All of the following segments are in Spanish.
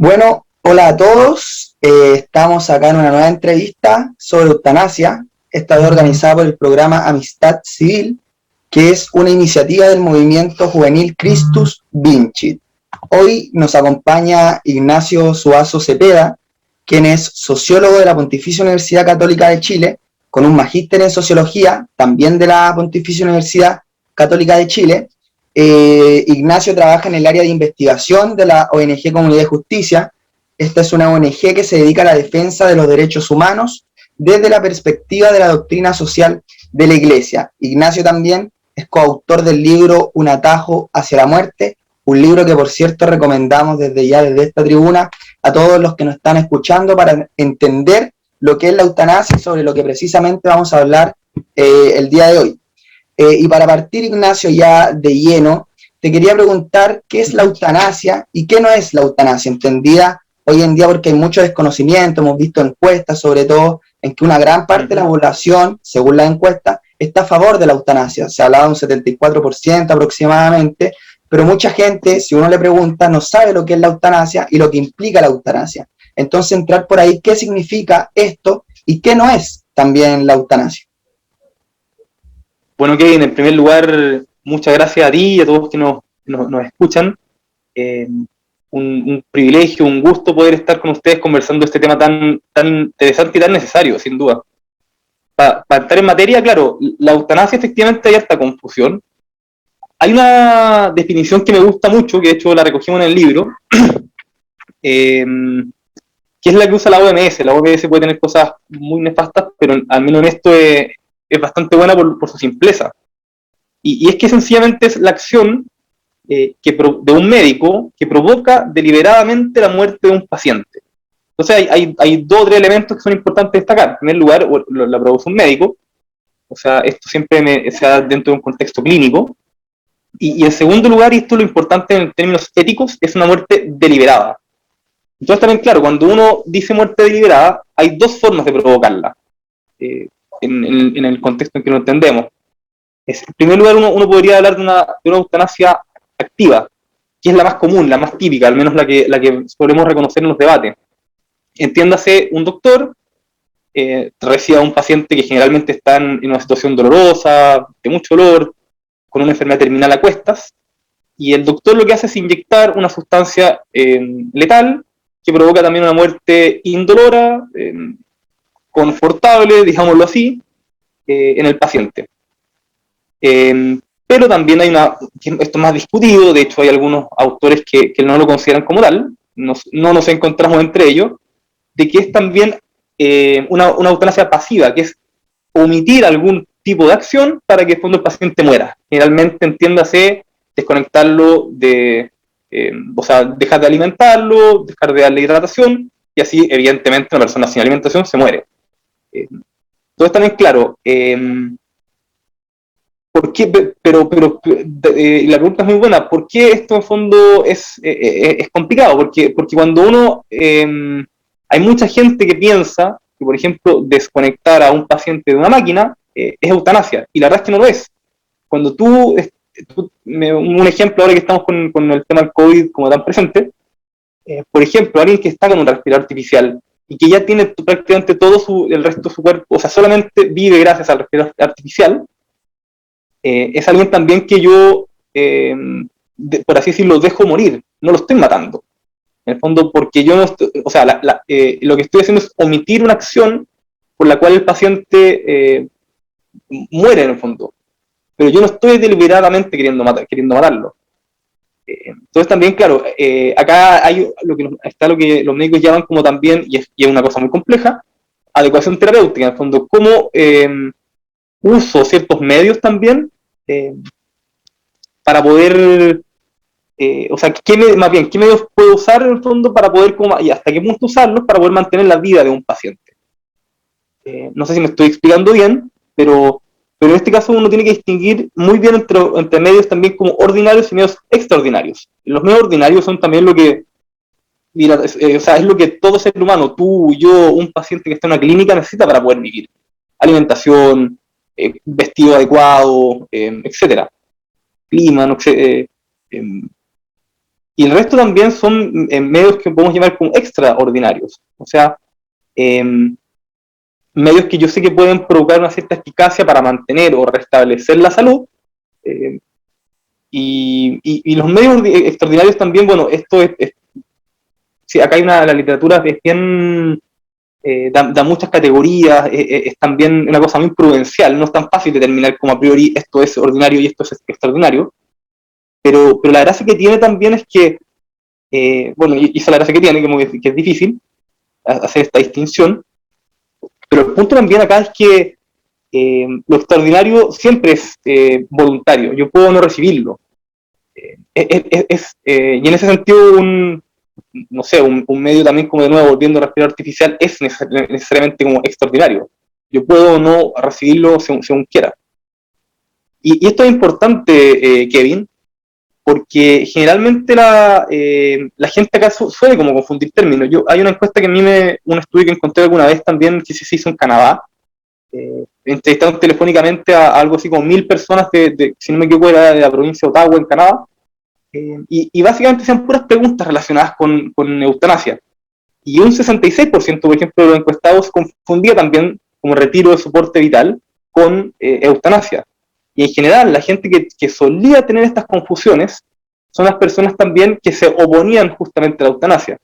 Bueno, hola a todos. Estamos acá en una nueva entrevista sobre eutanasia. Esta vez organizada por el programa Amistad Civil, que es una iniciativa del movimiento juvenil Christus Vincit. Hoy nos acompaña Ignacio Suazo Cepeda, quien es sociólogo de la Pontificia Universidad Católica de Chile, con un magíster en sociología, también de la Pontificia Universidad Católica de Chile. Ignacio trabaja en el área de investigación de la ONG Comunidad de Justicia. Esta es una ONG que se dedica a la defensa de los derechos humanos desde la perspectiva de la doctrina social de la Iglesia. Ignacio también es coautor del libro Un atajo hacia la muerte, un libro que por cierto recomendamos desde esta tribuna a todos los que nos están escuchando para entender lo que es la eutanasia y sobre lo que precisamente vamos a hablar el día de hoy. Y para partir, Ignacio, ya de lleno, te quería preguntar qué es la eutanasia y qué no es la eutanasia, entendida hoy en día porque hay mucho desconocimiento, hemos visto encuestas sobre todo en que una gran parte de la población, según la encuesta, está a favor de la eutanasia, se hablaba de un 74% aproximadamente, pero mucha gente, si uno le pregunta, no sabe lo que es la eutanasia y lo que implica la eutanasia. Entonces, entrar por ahí, ¿qué significa esto y qué no es también la eutanasia? Bueno, Kevin, en primer lugar, muchas gracias a ti y a todos que nos escuchan. Un privilegio, un gusto poder estar con ustedes conversando este tema tan interesante y tan necesario, sin duda. Para estar en materia, claro, la eutanasia efectivamente hay harta confusión. Hay una definición que me gusta mucho, que de hecho la recogimos en el libro, que es la que usa la OMS. La OMS puede tener cosas muy nefastas, pero al menos en esto es bastante buena por su simpleza. Y es que sencillamente es la acción de un médico que provoca deliberadamente la muerte de un paciente. Entonces hay dos o tres elementos que son importantes destacar. En primer lugar, la produce un médico, o sea, esto siempre se da dentro de un contexto clínico. Y en segundo lugar, y esto es lo importante en términos éticos, es una muerte deliberada. Entonces también, claro, cuando uno dice muerte deliberada, hay dos formas de provocarla, en el contexto en que lo entendemos. En primer lugar, uno podría hablar de una eutanasia activa, que es la más común, la más típica, al menos la que solemos reconocer en los debates. Entiéndase, un doctor recibe a un paciente que generalmente está en una situación dolorosa, de mucho dolor, con una enfermedad terminal a cuestas, y el doctor lo que hace es inyectar una sustancia letal que provoca también una muerte indolora, confortable, digámoslo así, en el paciente. Pero también hay esto es más discutido, de hecho hay algunos autores que no lo consideran como tal, no nos encontramos entre ellos, de que es también una eutanasia pasiva, que es omitir algún tipo de acción para que el fondo el paciente muera. Generalmente, entiéndase, desconectarlo o sea, dejar de alimentarlo, dejar de darle hidratación, y así, evidentemente, una persona sin alimentación se muere. Entonces, también, claro, ¿por qué? Pero la pregunta es muy buena. ¿Por qué esto en fondo es complicado? Porque cuando uno... hay mucha gente que piensa que, por ejemplo, desconectar a un paciente de una máquina es eutanasia. Y la verdad es que no lo es. Cuando un ejemplo ahora que estamos con el tema del COVID como tan presente, por ejemplo, alguien que está con un respirador artificial y que ya tiene prácticamente todo el resto de su cuerpo, o sea, solamente vive gracias al respirador artificial, es alguien también que yo, por así decirlo, dejo morir, no lo estoy matando. En el fondo, porque yo no estoy, o sea, lo que estoy haciendo es omitir una acción por la cual el paciente muere en el fondo. Pero yo no estoy deliberadamente queriendo matarlo. Entonces también, claro, acá hay está lo que los médicos llaman como también, y es una cosa muy compleja, adecuación terapéutica. En el fondo, cómo uso ciertos medios también para poder, o sea, más bien, ¿qué medios puedo usar en el fondo para poder, y hasta qué punto usarlos para poder mantener la vida de un paciente? No sé si me estoy explicando bien, pero en este caso uno tiene que distinguir muy bien entre medios también como ordinarios y medios extraordinarios. Los medios ordinarios son también lo que, o sea, es lo que todo ser humano, tú, yo, un paciente que está en una clínica necesita para poder vivir. Alimentación, vestido adecuado, etcétera. Clima, no sé, Y el resto también son medios que podemos llamar como extraordinarios. O sea, medios que yo sé que pueden provocar una cierta eficacia para mantener o restablecer la salud. Y los medios extraordinarios también, bueno, esto sí, acá hay la literatura es bien, da muchas categorías, es también una cosa muy prudencial, no es tan fácil determinar como a priori esto es ordinario y esto es extraordinario, pero la gracia que tiene también es que, bueno, y esa es la gracia que tiene, que es difícil hacer esta distinción, pero el punto también acá es que lo extraordinario siempre es voluntario, yo puedo no recibirlo. Y en ese sentido, no sé, un medio también como de nuevo volviendo a respirar artificial es necesariamente como extraordinario. Yo puedo no recibirlo según quiera. Y esto es importante, Kevin, porque generalmente la gente acá suele como confundir términos. Hay una encuesta que a mí un estudio que encontré alguna vez también que se hizo en Canadá, entrevistaron telefónicamente a algo así como 1000 personas si no me equivoco, era de la provincia de Ottawa en Canadá, y básicamente sean puras preguntas relacionadas con eutanasia. Y un 66%, por ejemplo, de los encuestados confundía también como retiro de soporte vital con eutanasia. Y en general, la gente que solía tener estas confusiones son las personas también que se oponían justamente a la eutanasia.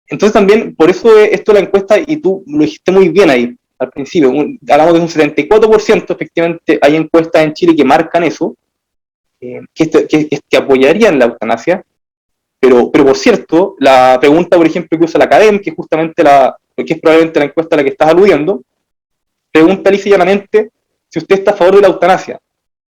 Entonces también, por eso esto de la encuesta, y tú lo dijiste muy bien ahí al principio, hablamos de un 74%, efectivamente hay encuestas en Chile que marcan eso, que apoyarían la eutanasia, pero por cierto, la pregunta, por ejemplo, que usa la academia, que es justamente que es probablemente la encuesta a la que estás aludiendo, pregunta lisa y llanamente si usted está a favor de la eutanasia.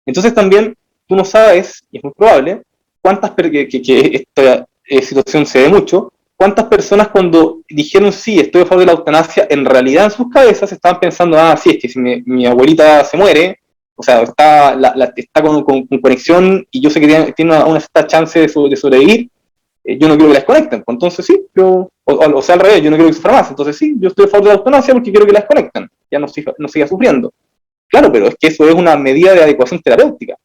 Entonces también tú no sabes, y es muy probable, que esta situación se ve mucho, cuántas personas cuando dijeron sí, estoy a favor de la eutanasia, en realidad en sus cabezas estaban pensando, sí, es que si mi abuelita se muere, o sea, está con conexión y yo sé que tiene una cierta chance de sobrevivir, yo no quiero que la desconecten. Pues entonces sí, o sea, al revés, yo no quiero que sufra más. Entonces sí, yo estoy a favor de la eutanasia porque quiero que la desconecten, ya no siga sufriendo. Claro, pero es que eso es una medida de adecuación terapéutica,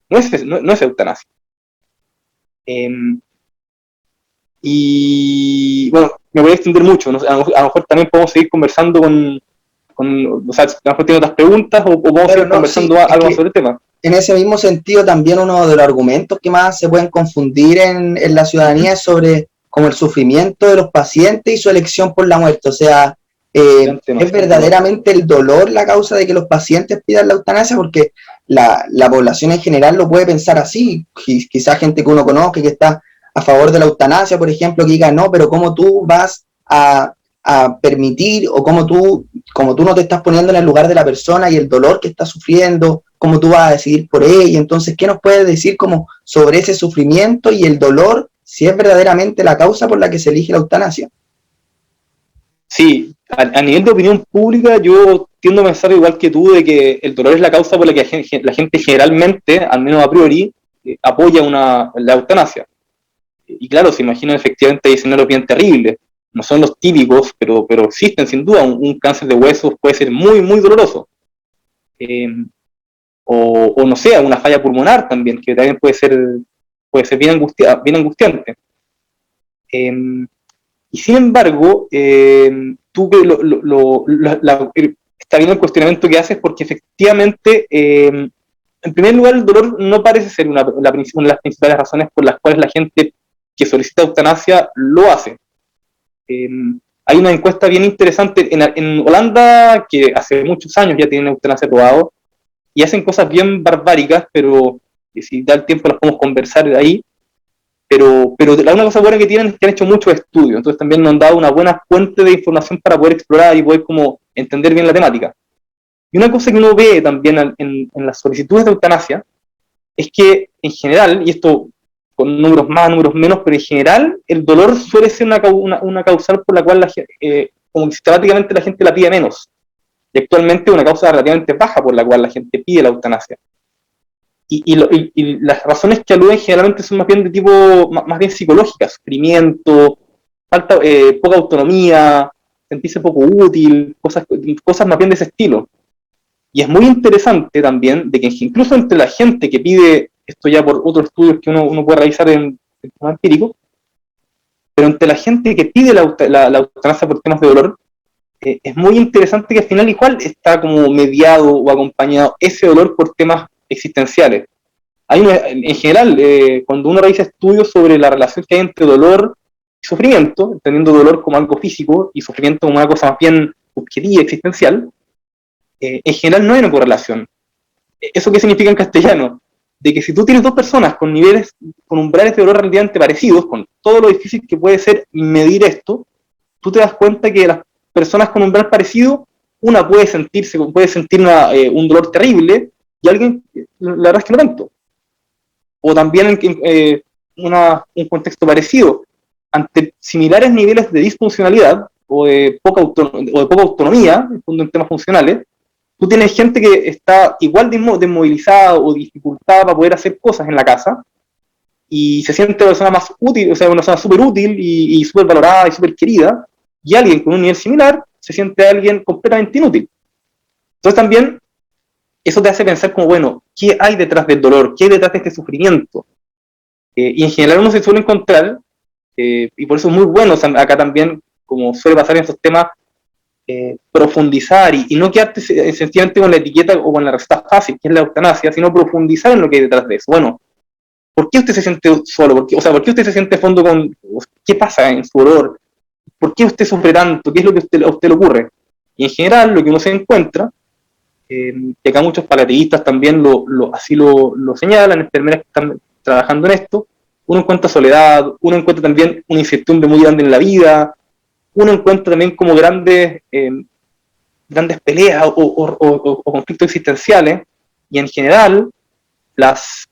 no es eutanasia. Y bueno, me voy a extender mucho, ¿no? A lo mejor también podemos seguir conversando o sea, a lo mejor tiene otras preguntas o podemos seguir conversando algo sobre el tema. En ese mismo sentido, también uno de los argumentos que más se pueden confundir en la ciudadanía es sobre como el sufrimiento de los pacientes y su elección por la muerte. O sea, ¿es verdaderamente el dolor la causa de que los pacientes pidan la eutanasia? Porque la población en general lo puede pensar así. Quizá gente que uno conozca que está a favor de la eutanasia, por ejemplo, que diga, no, pero ¿cómo tú vas a permitir, o como tú no te estás poniendo en el lugar de la persona y el dolor que está sufriendo, cómo tú vas a decidir por ella? Entonces, ¿qué nos puedes decir como sobre ese sufrimiento y el dolor, si es verdaderamente la causa por la que se elige la eutanasia? Sí, a nivel de opinión pública yo tiendo a pensar igual que tú, de que el dolor es la causa por la que la gente generalmente, al menos a priori, apoya la eutanasia. Y claro, se imaginan efectivamente hay escenarios bien terribles. No son los típicos, pero existen sin duda. Un cáncer de huesos puede ser muy, muy doloroso. O no sé, una falla pulmonar también, que también puede ser bien angustiante. Y sin embargo, tú está bien el cuestionamiento que haces, porque efectivamente, en primer lugar, el dolor no parece ser una de las principales razones por las cuales la gente que solicita eutanasia lo hace. Hay una encuesta bien interesante en Holanda, que hace muchos años ya tienen eutanasia aprobado, y hacen cosas bien barbáricas, pero si da el tiempo las podemos conversar de ahí. Pero la una cosa buena que tienen es que han hecho muchos estudios, entonces también nos han dado una buena fuente de información para poder explorar y poder como entender bien la temática. Y una cosa que uno ve también en las solicitudes de eutanasia es que en general, y esto con números más, números menos, pero en general el dolor suele ser una causal por la cual como sistemáticamente la gente la pide menos. Y actualmente es una causa relativamente baja por la cual la gente pide la eutanasia. Y las razones que aluden generalmente son más bien de tipo, más bien psicológicas: sufrimiento, poca autonomía, sentirse poco útil, cosas más bien de ese estilo. Y es muy interesante también de que incluso entre la gente que pide, esto ya por otros estudios que uno puede revisar el tema empírico, pero entre la gente que pide la eutanasia por temas de dolor, es muy interesante que al final igual está como mediado o acompañado ese dolor por temas existenciales. En general, cuando uno realiza estudios sobre la relación que hay entre dolor y sufrimiento, entendiendo dolor como algo físico y sufrimiento como una cosa más bien subjetiva, existencial, en general no hay una correlación. ¿Eso qué significa en castellano? De que si tú tienes dos personas con niveles, con umbrales de dolor relativamente parecidos, con todo lo difícil que puede ser medir esto, tú te das cuenta que las personas con umbral parecido, una puede sentir un dolor terrible y alguien, la verdad es que no tanto. O también en un contexto parecido, ante similares niveles de disfuncionalidad o de poca autonomía, en temas funcionales, tú tienes gente que está igual desmovilizada o dificultada para poder hacer cosas en la casa y se siente una persona más útil, o sea, una persona súper útil y súper valorada y súper querida, y alguien con un nivel similar se siente alguien completamente inútil. Entonces también eso te hace pensar como, bueno, ¿qué hay detrás del dolor? ¿Qué hay detrás de este sufrimiento? Y en general uno se suele encontrar, y por eso es muy bueno, o sea, acá también, como suele pasar en estos temas, profundizar y no quedarte sencillamente con la etiqueta o con la receta fácil, que es la eutanasia, sino profundizar en lo que hay detrás de eso. Bueno, ¿por qué usted se siente solo? ¿Por qué usted se siente a fondo con... ¿Qué pasa en su dolor? ¿Por qué usted sufre tanto? ¿Qué es lo que a usted le ocurre? Y en general lo que uno se encuentra, que acá muchos paliativistas también así lo señalan, enfermeras que están trabajando en esto, uno encuentra soledad, uno encuentra también una incertidumbre muy grande en la vida, uno encuentra también como grandes peleas o conflictos existenciales, y en general las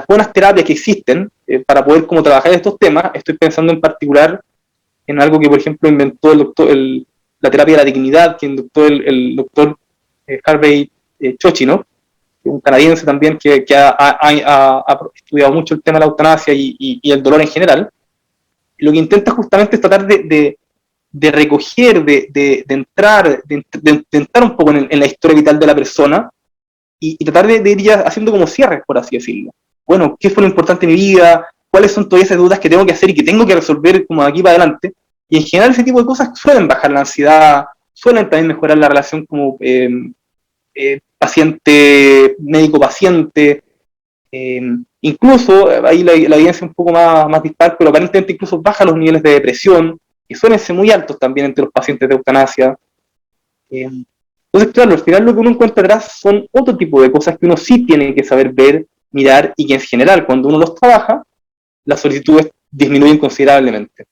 buenas terapias que existen para poder como trabajar estos temas, estoy pensando en particular en algo que por ejemplo inventó la terapia de la dignidad, que inventó el doctor Harvey Chochinov, un canadiense también que ha estudiado mucho el tema de la eutanasia y el dolor en general. Lo que intenta justamente es tratar de recoger, de entrar un poco en la historia vital de la persona y tratar de ir ya haciendo como cierres, por así decirlo. Bueno, ¿qué fue lo importante en mi vida? ¿Cuáles son todas esas dudas que tengo que hacer y que tengo que resolver como de aquí para adelante? Y en general ese tipo de cosas suelen bajar la ansiedad, suelen también mejorar la relación como paciente, médico-paciente. Incluso, ahí la evidencia es un poco más dispar, pero aparentemente incluso baja los niveles de depresión, que suelen ser muy altos también entre los pacientes de eutanasia. Entonces, claro, al final lo que uno encuentra atrás son otro tipo de cosas que uno sí tiene que saber ver, mirar, y que en general, cuando uno los trabaja, las solicitudes disminuyen considerablemente.